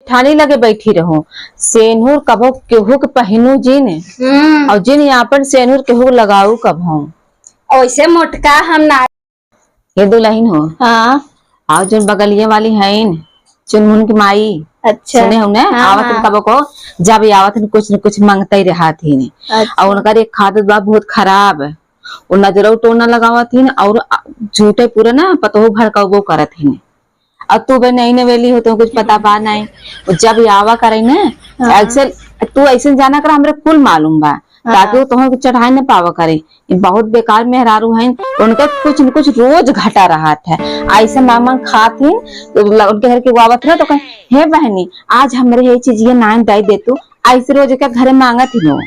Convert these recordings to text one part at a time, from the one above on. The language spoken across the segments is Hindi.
ठानी लगे बैठी रहो। सेनुर कभो केहू के पहनू जिन और जिन यहाँ पर सेनुर केहू लगाऊ कभो। ऐसे मोटका हम ना ये दुल्हन हो। हाँ और जो बगलिए वाली है चुनमुन की माई। अच्छा सुने हो ना। हाँ, आवत हाँ। कबो को जब आवत कुछ न कुछ मांगता ही रहा थी। अच्छा। और उनका एक खादत बा बहुत खराब है। वो नजरों तो न लगावा थी और झूठे पूरे ना पतो भर का वो करत थी। अब तू बे नई नवेली हो तो कुछ पता बा नहीं। जब आवा करे ना अक्सर तू ऐसे जाना कर हमरे कुल मालूम बा ताकि वो तुम्हें चढ़ाई न पावा करे। बहुत बेकार मेहरारू है उनका कुछ न कुछ रोज घटा रहा था। ऐसे मामा खाती तो उनके घर के आवत ना तो कहे हे बहनी आज हमरे ये चीज ये नाम दे दे तू। ऐसे रोज का घर मांगा थी नो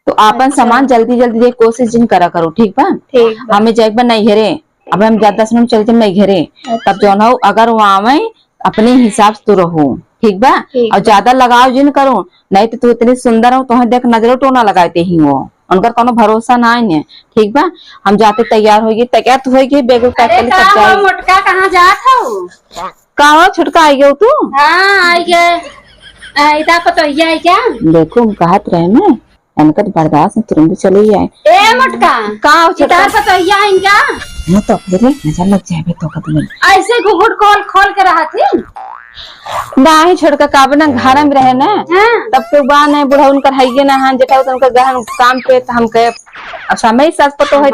तो अपन सामान जल्दी जल्दी दे कोशिश जिन करा करो। ठीक बा हमें जाए नहीं घेरे। अब हम 10 मिनट चलते नहीं घेरे तब जो हो अगर वहाँ आवे अपने हिसाब से तू रहो। ठीक बा और ज्यादा लगाव जिन करो नहीं तो तू इतनी सुंदर हो तो देख नजरों तो ना लगाते ही वो उनका कोनो भरोसा ना है। ठीक बा हम जाते तैयार होगी तैयार तो होगी बेग मोटका कहाँ जात हो कहा छुटका आई गयो तू। हाँ आई गए इता पतोहिया है क्या देखो हम कहत रहे ना इनका बर्दाश्त तुरंत चले जाए। ए मोटका कहा इता पतोहिया है क्या मैं तो अपने नजर लग जाए तो कभी ऐसे घुघुट खोल खोल के रहा थी नहीं छोड़कर काबे ना घर में रहे ना तब के बा नहीं बुढ़ा उनकर है ना हां जेठा उनका गहन काम पे हम के समय सच पतो है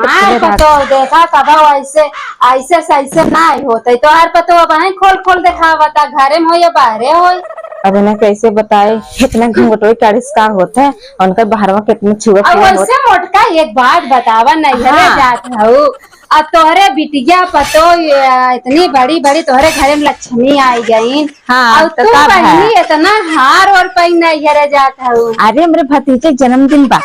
तो देखा कब ऐसे ऐसे ऐसे ना होते तो हर पतो अब है खोल खोल देखा बता घरे में हो या बाहरे हो। अब ना कैसे बताए कितना घूंघटोई कारिस का होता है उनका बाहरवा कितना छुआ छुआ होता मोटका एक बात बतावा नहीं है जात हूँ अब तोहरे बिटिया पतो इतनी बड़ी बड़ी तोहरे घर में लक्ष्मी आई गई। हाँ और तू पहली इतना हार और पहन नहीं है जात हूँ। अरे मेरे भतीजे जन्मदिन बा।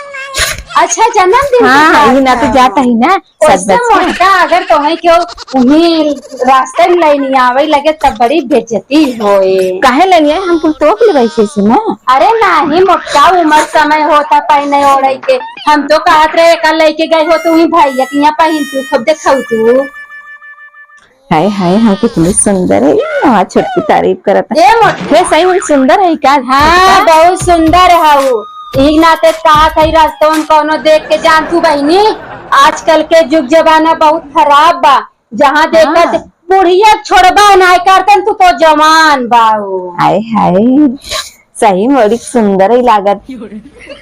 अच्छा जन्मदिन हाँ ही ना तो जाता ही ना मोटका अगर तुम्हें क्यों उन्हीं रास्ते में लेनी आवे लगे तब बड़ी बेइज्जती होए काहे लेनी है हम कुल तो ले वैसे से ना। अरे नहीं मोटका उम्र समय होता पहने ओढ़े के हम तो कहत रहे कल लेके गए हो तू ही भैया की यहाँ पहन तू खुद देखाऊ तू। हाय हाय हम कितनी सुंदर है वहाँ छोटकी तारीफ करता है सही में सुंदर है क्या। हाँ बहुत सुंदर है वो एक नाते कहा था रास्तों कोनो देख के जान तू बहनी आजकल के युग जमाना बहुत खराब बा जहाँ देखा बुढ़िया छोड़बा नहीं करते तू तो जवान बाऊ। हाय हाय सही बड़ी सुंदर ही लागत।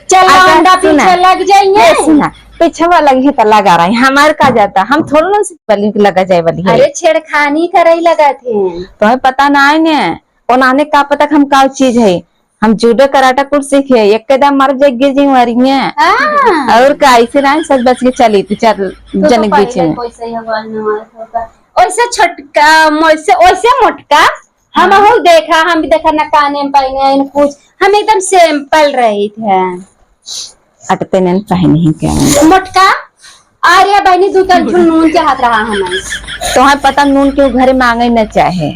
चल अंडा पीछे लग जाइए सुना पीछे वाला लगी तो लगा रहा है हमारे का जाता हम थोड़ा ना लगा जाए वाली है। अरे छेड़खानी करे लगा थे तुम्हें पता ना है न और आने का पता हम का चीज है हम जूडो कराटा कुछ सीखे एक कदम मर जाए गिर जी मरी और कैसे ना सब बच के चली थी चल जनक बीच में वैसे छोटका वैसे मोटका हम हो देखा हम भी देखा न काने में पहने कुछ हम एकदम सिंपल रही थे अटते नहीं पहने ही क्या मोटका आर्या बहनी दूतन नून चाहत रहा हमें तुम्हें पता नून क्यों घरे मांगे न चाहे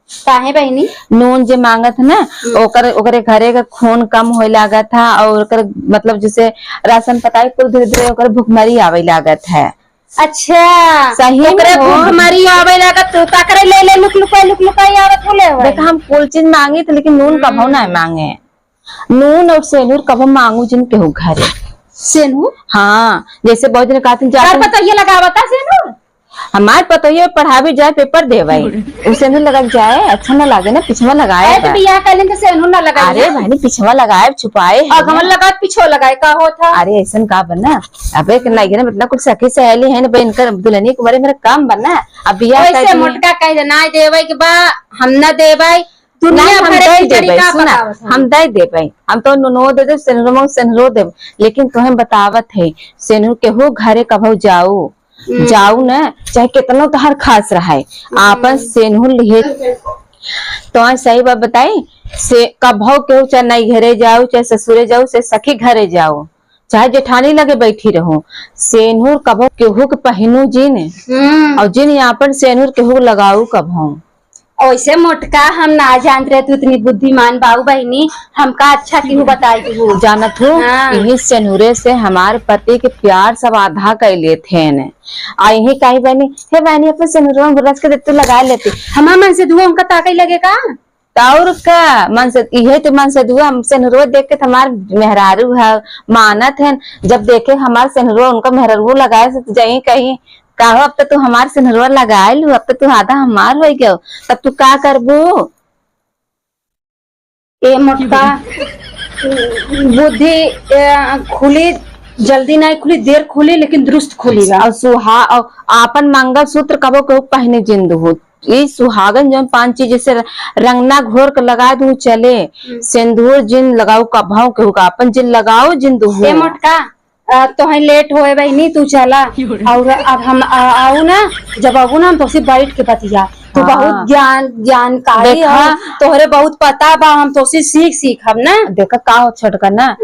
काहे बहनी नून जे मांगत ना ओकरे घरे का खून कम होए लागत था और ओकर मतलब जैसे राशन पकाए कुल धीरे धीरे ओकर भूखमरी आवे लागत है। अच्छा सही ओकरे भूखमरी आवे लागत तू का करे ले लुक लुकाई आवत होले देख हम कुल चीज मांगी थे लेकिन नून कभो ना मांगे। नून और सेनूर कभो मांगू जिन केहू घरे सेनूर। हाँ जैसे बहुत दिन कहते जाते पता ये लगावता सेनूर हमारे पतो ये पढ़ा भी जाए पेपर दे भाई उसे नहीं लगा जाए अच्छा ना लगे ना पिछवा लगाए तो बियाह करने तो सेनूर ना लगाए। अरे भाई पिछवा लगाए छुपाए अगमन लगा पिछो लगाए का होता। अरे ऐसा का बना अबे लगे ना मतलब कुछ सखी सहेली है ना इनकर दुल्हनी के बारे मेरा काम बना अब बियाह ऐसे मोटका कह ना देवे के बा हम ना देवे दुनिया भर की तरीका हम दे देवे हम तो नो दे दे सेनरो दे लेकिन तुम्हें बतावत है सेनूर केहू घरे कभो जाऊ न चाहे कितना तो हर खास रहा है आपन सेनहुर लिए तो सही बात बताई से कभो केहू चाहे नई घरे जाओ चाहे ससुरे जाओ चाहे सखी घरे जाओ चाहे जेठानी लगे बैठी रहो सेनहुर कभो केहू के पहनू जिन और जिन यहाँ पर सेनहुर केहू लगाऊ कभो। ऐसे मोटका हम ना जानते रहे तू इतनी बुद्धिमान बाबू बहनी हमका अच्छा क्यों बताई तू जानत हूँ यही सेनुरे से हमारे पति के प्यार सब आधा कर लिए थे यही कही बहनी हे बहनी अपने सेनुरे में ब्रश के देते लगा लेती हमारे मन से धुआं उनका ताकत लगेगा और का मन से इहे तो मन से दुआ हम सेनुरवा देख के हमार मेहरारू है मानत है। जब देखे हमार सेनुरवा उनका मेहरारू लगाए से तो जाई कहीं कहो अब तो तू हमार सेनुरवा लगाए लू, अब तो तू आधा हमार हो गयो, तब तू का करबू? ए मोटका बुद्धि खुली, जल्दी नहीं खुली, देर खुली लेकिन दुरुस्त खुली बा। और सुहा और आपन मंगल सूत्र कबो कबो पहने जिंद हो, ये सुहागन जो 5 चीज जैसे रंगना घोर के लगा दू चले, सिंदूर जिन लगाओ कभाओ के होगा अपन जिन लगाओ जिन दू ए मोटका तो है लेट होए बहनी, तू चला और अब हम आऊ ना, जब आऊ ना हम तो सिर्फ बैठ के बतिया तो हाँ। बहुत जानकारी देखा। है तोहरे बहुत पता बा, हम तो सीखब ना। देखा का हो छोटका ना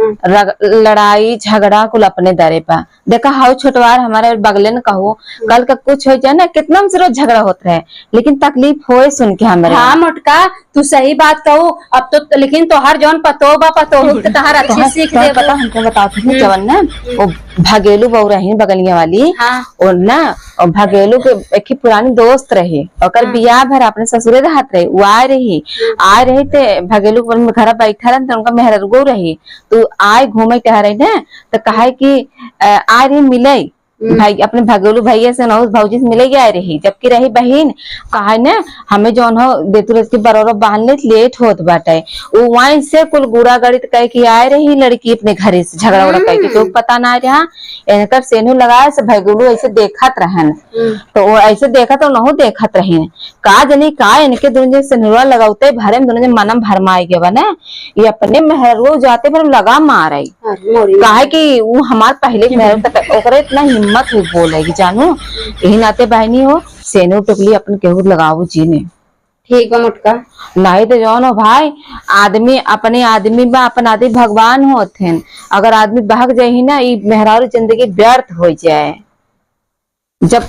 लड़ाई झगड़ा कुल अपने दरे पा। देखा हाउ छोटवार हमारे बगले न कहो कल का कुछ हो जाए ना, कितना हमसे रोज झगड़ा होता रहे लेकिन तकलीफ होए सुन के हमारे। हाँ मोटका तू सही बात कहू, अब तो लेकिन तोहर जौन पतो बा पतो तोहर अच्छी सीख दे। पता हमको बताओ थे जवन ना वो भगेलू बहू रही बगलिया वाली, हाँ। और ना और भगेलू के एक ही पुरानी दोस्त रही, और बियाह भर अपने ससुरे रहत रही, वो आए रही ते भगेलू घर बैठा रहे तो उनका मेहरगो रही, तो आए घूमे टहरे ना तो कहा कि आ रही मिले भाई अपने भगोलू भैया से नौस भौजी से मिले गया रही, जबकि रही बहन कहा न हमें जो देतुरस की बरोरो बांधले लेट होत बाटे, वो वहीं से कुल गुड़ा गड़ित कह के आए रही लड़की अपने घरे से झगड़ा उड़ा कह के, तो पता ना रहा इनकर सेनू लगाए से भगोलू ऐसे देखत रहन, तो वो ऐसे देखा तो नहो देखत रही का जनी का इनके दोनों सेनुआ लगाते भरे में दोनों मनम भरमाए गए बने, ये अपने मेहरो जाते पर लगा मारे कहा कि वो हमार पहले मेहर तक ओकरे इतना हिम्मत हुई बोलेगी जानू, यही नाते बहनी हो सेनो टुकली अपन केहू लगाओ जी ने। ठीक है मोटका, नहीं तो जौन हो भाई आदमी अपने आदमी बा अपन आदमी भगवान होते, अगर आदमी भाग जाये ना ये मेहरारू जिंदगी व्यर्थ हो जाए। जब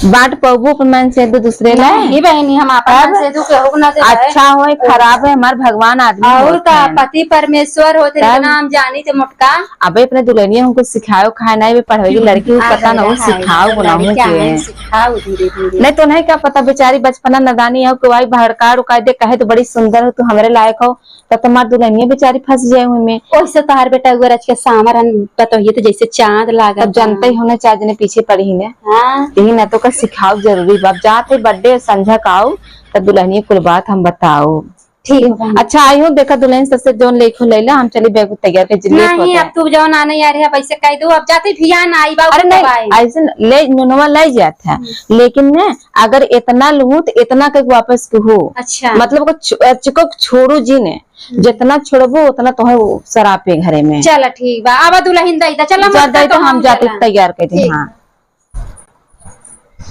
बांट पबू अपन मन से दूसरे नहीं बहनी हम अपन से दू केहू ना दे अच्छा हो खराब है हमार भगवान आदमी और का पति परमेश्वर होते नाम जानी थे मोटका। अबे अपने दुल्हनिया हमको सिखाओ खाना भी पढ़ेगी लड़की को पता ना हो सिखाओ गुनाहों के सिखाओ धीरे धीरे, नहीं तो नहीं क्या पता बेचारी बचपना नदानी हो कोई भड़का उका दे कहे तो बड़ी सुंदर हो तू हमारे लायक हो, तब तुम्हारी दुल्हनिया बेचारी फंस जाए में। ओइसे तोहार बेटा हुआ रच के सामर तो ये तो जैसे चांद लागा, तब जनता ही होना चार जने पीछे पड़ी ही ने, यही ना तो का सिखाओ जरूरी बाप जाते बर्थडे संझा का आओ तब दुल्हनिया कुल बात हम बताओ। ठीक है अच्छा आई हूँ देखा दुल्हन सबसे जोन लेखो ले ला हम चली बैग तैयार के नहीं अब तू जौन आने यार है पैसे कह दो, अब जाते भिया ना आई बाबू। अरे नहीं ऐसे ले नुनवा ले जाता है लेकिन न अगर इतना लूँ तो इतना के वापस हो। अच्छा मतलब को छोड़ू जी ने जितना छोड़बो उतना तो है सरापे घरे में। चल ठीक बा अब दुल्हन दई दा चल हम जाते तैयार कर दी। हाँ